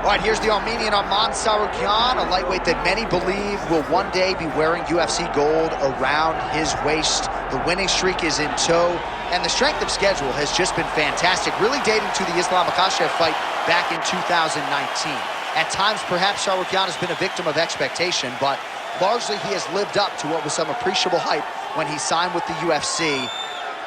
All right, here's the Armenian Arman Tsarukyan, a lightweight that many believe will one day be wearing UFC gold around his waist. The winning streak is in tow, and the strength of schedule has just been fantastic, really dating to the Islam Makhachev fight back in 2019. At times, perhaps Tsarukyan has been a victim of expectation, but largely he has lived up to what was some appreciable hype when he signed with the UFC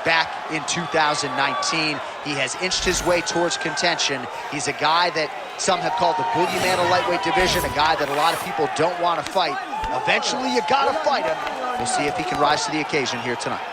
back in 2019. He has inched his way towards contention. He's a guy that some have called the boogeyman of lightweight division, a guy that a lot of people don't want to fight. Eventually, you gotta fight him. We'll see if he can rise to the occasion here tonight.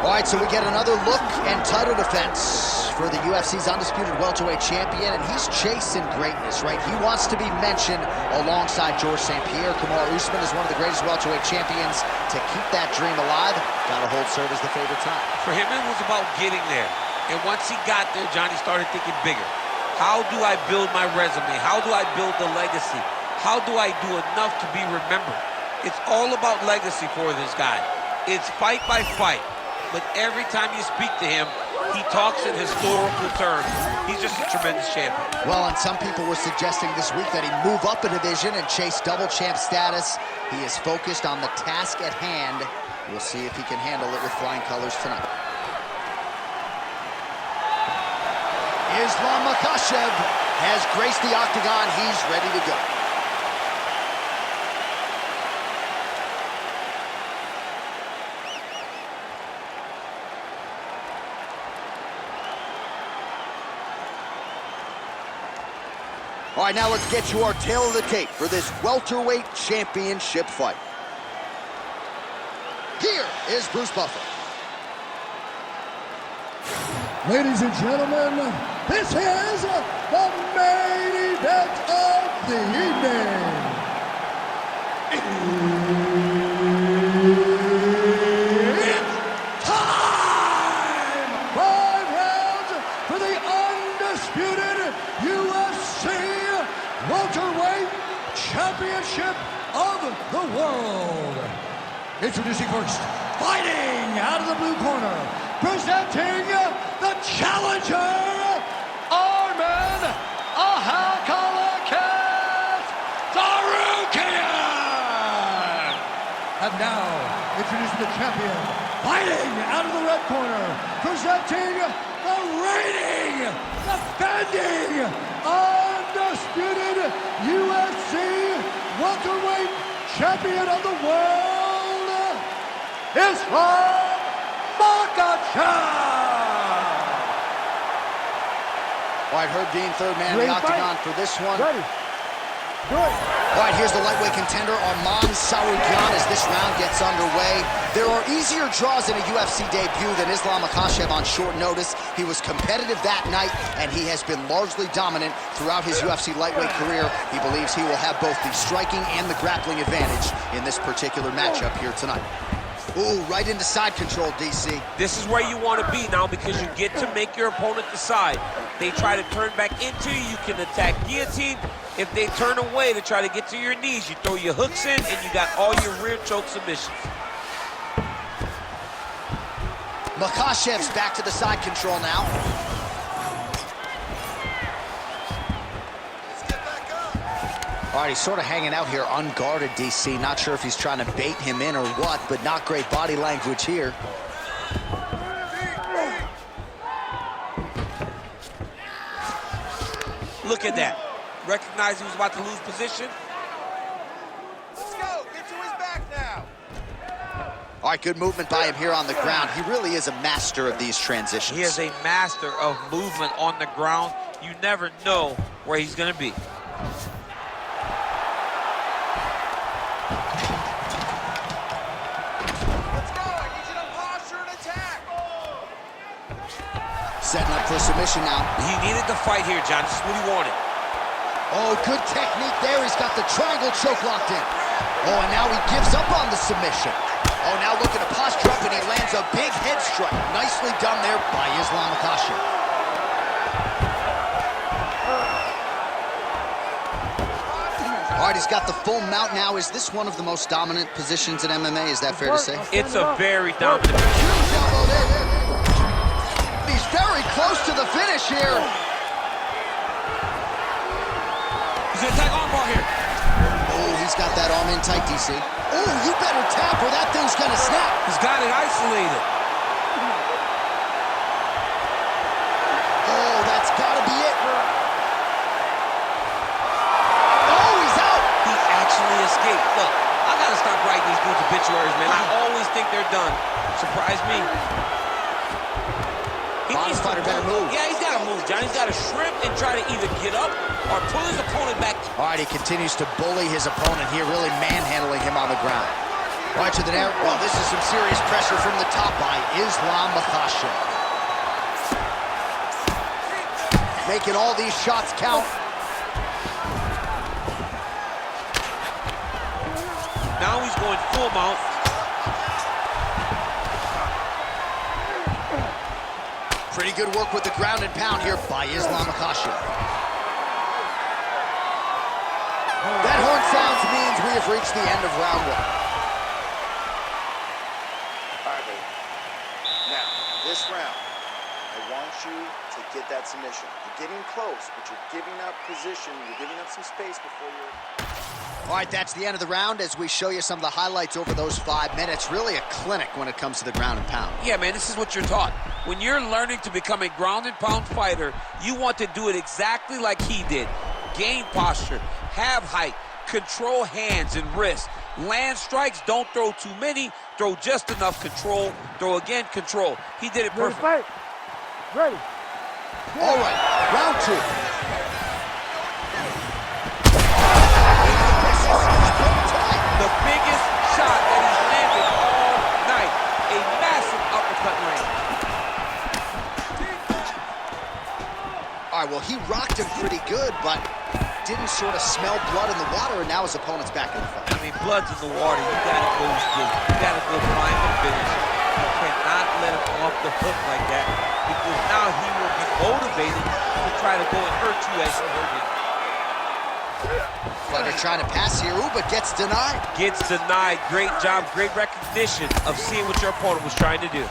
All right, so we get another look and title defense for the UFC's undisputed welterweight champion, and he's chasing greatness, right? He wants to be mentioned alongside Georges St. Pierre. Kamaru Usman is one of the greatest welterweight champions. To keep that dream alive, gotta hold serve as the favorite time. For him, it was about getting there. And once he got there, Johnny started thinking bigger. How do I build my resume? How do I build the legacy? How do I do enough to be remembered? It's all about legacy for this guy. It's fight by fight. But every time you speak to him, he talks in historical terms. He's just a tremendous champion. Well, and some people were suggesting this week that he move up a division and chase double champ status. He is focused on the task at hand. We'll see if he can handle it with flying colors tonight. Islam Makhachev has graced the octagon. He's ready to go. All right, now let's get to our tail of the tape for this welterweight championship fight. Here is Bruce Buffer. Ladies and gentlemen, this is the main event of the evening. It's time! 5 rounds for the undisputed UFC welterweight championship of the world. Introducing first, fighting out of the blue corner, presenting the challenger, Arman Tsarukyan. And now, introducing the champion, fighting out of the red corner, presenting the reigning, defending, undisputed UFC welterweight champion of the world, Islam Makhachev. All right, Herb Dean, third man in the octagon for this one. Ready. Good. All right, here's the lightweight contender, Arman Tsarukyan, as this round gets underway. There are easier draws in a UFC debut than Islam Makhachev on short notice. He was competitive that night, and he has been largely dominant throughout his UFC lightweight career. He believes he will have both the striking and the grappling advantage in this particular matchup here tonight. Ooh, right into side control, DC. This is where you want to be now because you get to make your opponent decide. They try to turn back into you, you can attack guillotine. If they turn away to try to get to your knees, you throw your hooks in and you got all your rear choke submissions. Makhachev's back to the side control now. All right, he's sort of hanging out here unguarded, DC. Not sure if he's trying to bait him in or what, but not great body language here. Look at that. Recognize he was about to lose position. Let's go. Get to his back now. All right, good movement by him here on the ground. He really is a master of these transitions. He is a master of movement on the ground. You never know where he's going to be. Let's go. I need you to posture and attack. Setting up for a submission now. He needed the fight here, John. This is what he wanted. Oh, good technique there. He's got the triangle choke locked in. Oh, and now he gives up on the submission. Oh, now looking to posture up, and he lands a big head strike. Nicely done there by Islam Makhachev. All right, he's got the full mount now. Is this one of the most dominant positions in MMA? Is that fair to say? It's a very dominant position. He's very close to the finish here. He's gonna attack armbar here. Oh, he's got that arm in tight, DC. Oh, you better tap or that thing's gonna snap. He's got it isolated. Oh, that's gotta be it. Oh, he's out. He actually escaped. Look, I gotta stop writing these dudes obituaries, man. I always think they're done. Surprise me. He needs to better move. Yeah, he's gotta move, John. He's gotta shrimp and try to either get up or pull his opponent back. All right, he continues to bully his opponent here, really manhandling him on the ground. All right, to the net. Well, this is some serious pressure from the top by Islam Makhachev. Making all these shots count. Now he's going full mount. Pretty good work with the ground and pound here by Islam Makhachev. That horn sounds means we have reached the end of round one. All right, baby. Now, this round, I want you to get that submission. You're getting close, but you're giving up position. You're giving up some space before you're... All right, that's the end of the round as we show you some of the highlights over those 5 minutes. Really a clinic when it comes to the ground and pound. Yeah, man, this is what you're taught. When you're learning to become a ground and pound fighter, you want to do it exactly like he did. Gain posture, have height, control hands and wrists. Land strikes, don't throw too many, throw just enough, control, throw again, control. He did it perfect. Ready, ready. All right, round 2. The biggest shot that he's landed all night. A massive uppercut land. All right, well, he rocked him pretty good, but didn't sort of smell blood in the water, and now his opponent's back in the fight. I mean, blood's in the water. You gotta go find the finish. You cannot let him off the hook like that, because now he will be motivated to try to go and hurt you as he hurt you. Fighter trying to pass here, ooh, but gets denied. Gets denied. Great job, great recognition of seeing what your opponent was trying to do.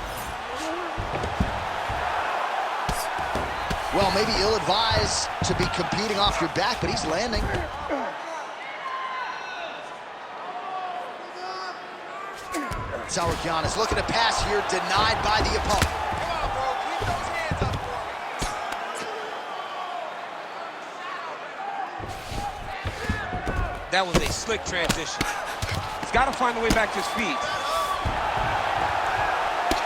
Well, maybe ill-advised to be competing off your back, but he's landing. Tsarukyan is looking to pass here, denied by the opponent. Come on, bro. Keep those hands up for me. That was a slick transition. He's got to find a way back to his feet.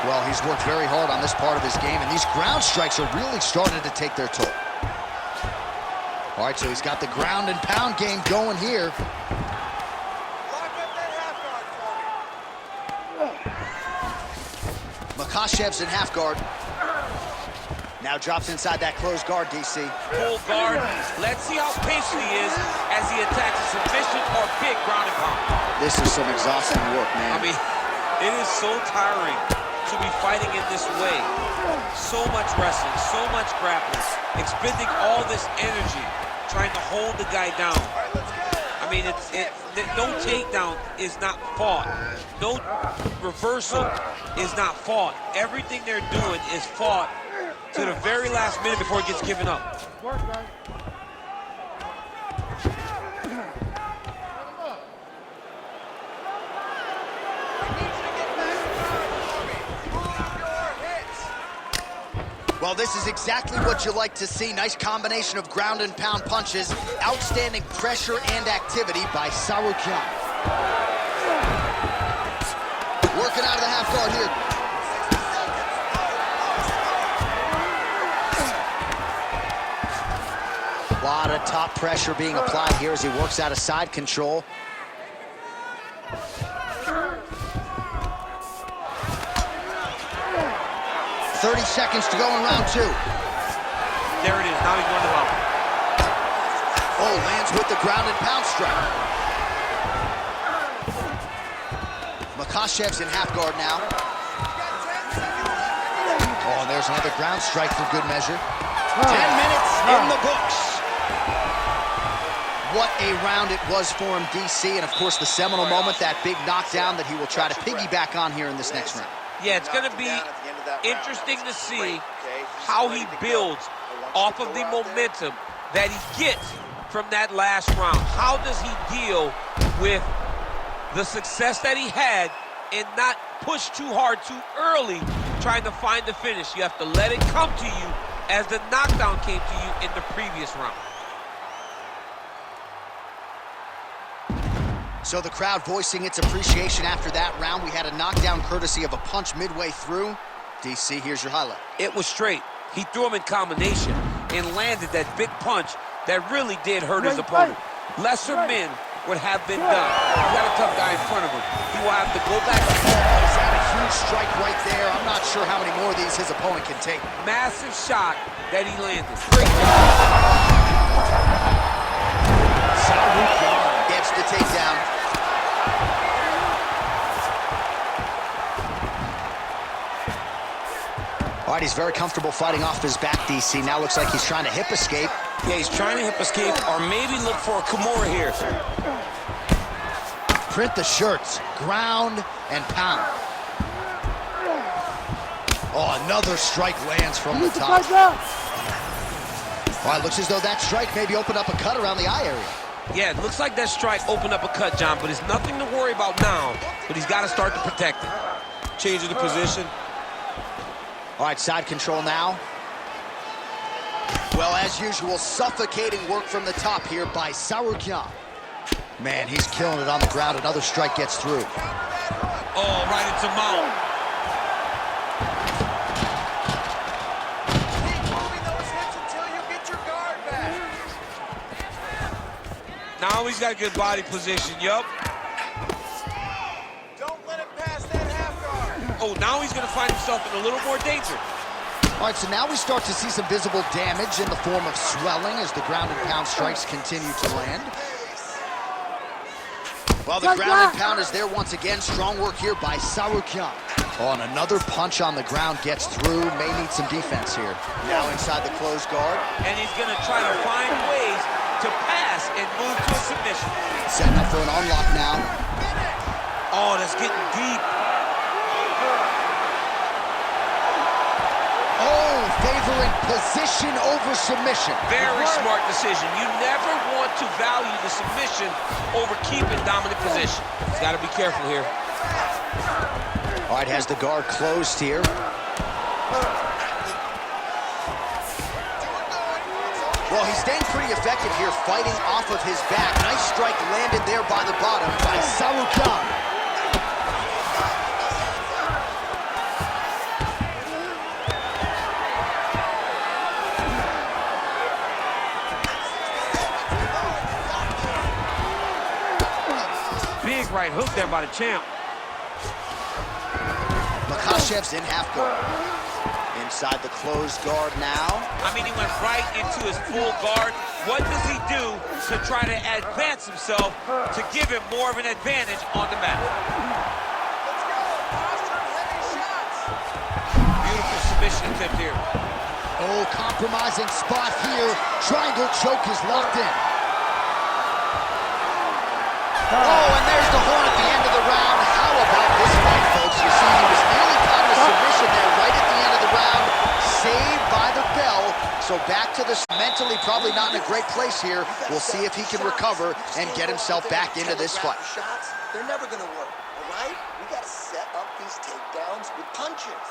Well, he's worked very hard on this part of his game, and these ground strikes are really starting to take their toll. All right, so he's got the ground and pound game going here. Lock up that half guard for me. Makhachev's in half guard. Now drops inside that closed guard, DC. Full guard. Let's see how patient he is as he attacks a submission or big ground and pound. This is some exhausting work, man. I mean, it is so tiring to be fighting in this way. So much wrestling, so much grappling, expending all this energy trying to hold the guy down. All right, let's go. I mean, no takedown is not fought. No reversal is not fought. Everything they're doing is fought to the very last minute before it gets given up. Work, guys. Well, this is exactly what you like to see. Nice combination of ground and pound punches. Outstanding pressure and activity by Tsarukyan. Working out of the half guard here. A lot of top pressure being applied here as he works out of side control. 30 seconds to go in round 2. There it is. Now he's going to mount. Oh, lands with the ground and pound strike. Makhachev's in half guard now. Oh, and there's another ground strike for good measure. 10 minutes in the books. What a round it was for him, DC. And, of course, the seminal moment, that big knockdown that he will try to piggyback on here in this next round. Yeah, it's going to be interesting to see how he builds off of the momentum that he gets from that last round. How does he deal with the success that he had and not push too hard too early trying to find the finish? You have to let it come to you as the knockdown came to you in the previous round. So the crowd voicing its appreciation after that round. We had a knockdown courtesy of a punch midway through. DC, here's your highlight. It was straight. He threw him in combination and landed that big punch that really did hurt his opponent. Lesser men would have been done. He's got a tough guy in front of him. He will have to go back. He's had a huge strike right there. I'm not sure how many more of these his opponent can take. Massive shot that he landed. Great job. Tsarukyan gets the takedown. All right, he's very comfortable fighting off his back, DC. Now looks like he's trying to hip escape. Yeah, he's trying to hip escape or maybe look for a Kimura here. Print the shirts, ground and pound. Oh, another strike lands from the top. Well, it looks as though that strike maybe opened up a cut around the eye area. Yeah, it looks like that strike opened up a cut, John, but it's nothing to worry about now, but he's got to start to protect it. Changing the position. All right, side control now. Well, as usual, suffocating work from the top here by Tsarukyan. Man, he's killing it on the ground. Another strike gets through. Oh, right into mount. Keep moving those hips until you get your guard back. Now he's got good body position, yup. Don't let it pass that half guard. Oh, now he's going to find himself in a little more danger. All right, so now we start to see some visible damage in the form of swelling as the ground and pound strikes continue to land. Well, the ground and pound is there once again. Strong work here by Tsarukyan. Oh, and another punch on the ground gets through. May need some defense here. Now inside the closed guard. And he's going to try to find ways to pass and move to a submission. Setting up for an unlock now. Oh, that's getting deep. Oh, favoring position over submission. Very smart decision. You never want to value the submission over keeping dominant position. He's got to be careful here. All right, has the guard closed here. Well, he's staying pretty effective here, fighting off of his back. Nice strike landed there by the bottom by Tsarukyan. Big right hook there by the champ. Makhachev's in half guard. Inside the closed guard now. I mean, he went right into his full guard. What does he do to try to advance himself to give him more of an advantage on the mat? Let's go. Faster and heavy shots. Beautiful submission attempt here. Oh, compromising spot here. Triangle choke is locked in. Oh, and there's the horn at the end of the round. How about this fight, folks? You see, he was nearly caught in a submission there right at the end of the round. Saved by the bell. So back to this, mentally probably not in a great place here. We'll see if he can recover and get himself back into this fight. Shots, they're never going to work, all right? We got to set up these takedowns with punches.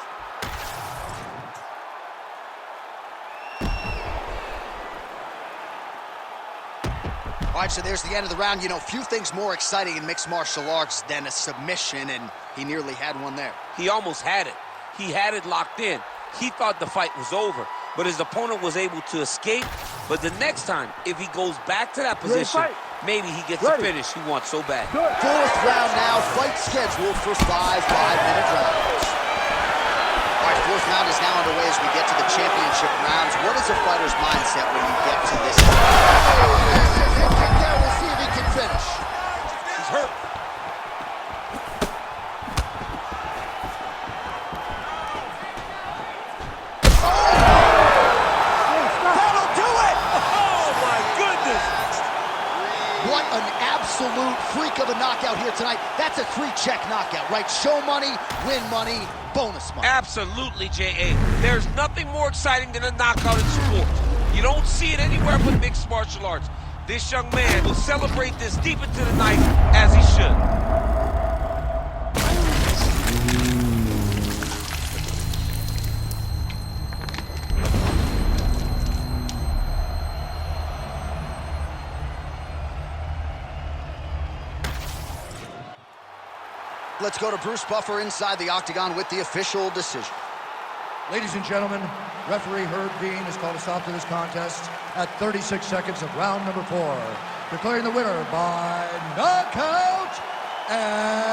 All right, so there's the end of the round. You know, few things more exciting in mixed martial arts than a submission, and he nearly had one there. He almost had it. He had it locked in. He thought the fight was over, but his opponent was able to escape. But the next time, if he goes back to that position, maybe he gets the finish he wants so bad. Fourth round now, fight scheduled for 5 5-minute rounds. All right, fourth round is now underway as we get to the championship rounds. What is a fighter's mindset when you get to this? Takedown, we'll see if he can finish. He's hurt. That'll do it! Oh, my goodness. What an absolute freak of a knockout here tonight. That's a 3-check knockout, right? Show money, win money, bonus money. Absolutely, J.A. There's nothing more exciting than a knockout in sport. You don't see it anywhere but mixed martial arts. This young man will celebrate this deep into the night as he should. Let's go to Bruce Buffer inside the octagon with the official decision. Ladies and gentlemen, referee Herb Dean has called a stop to this contest at 36 seconds of round number 4, declaring the winner by knockout and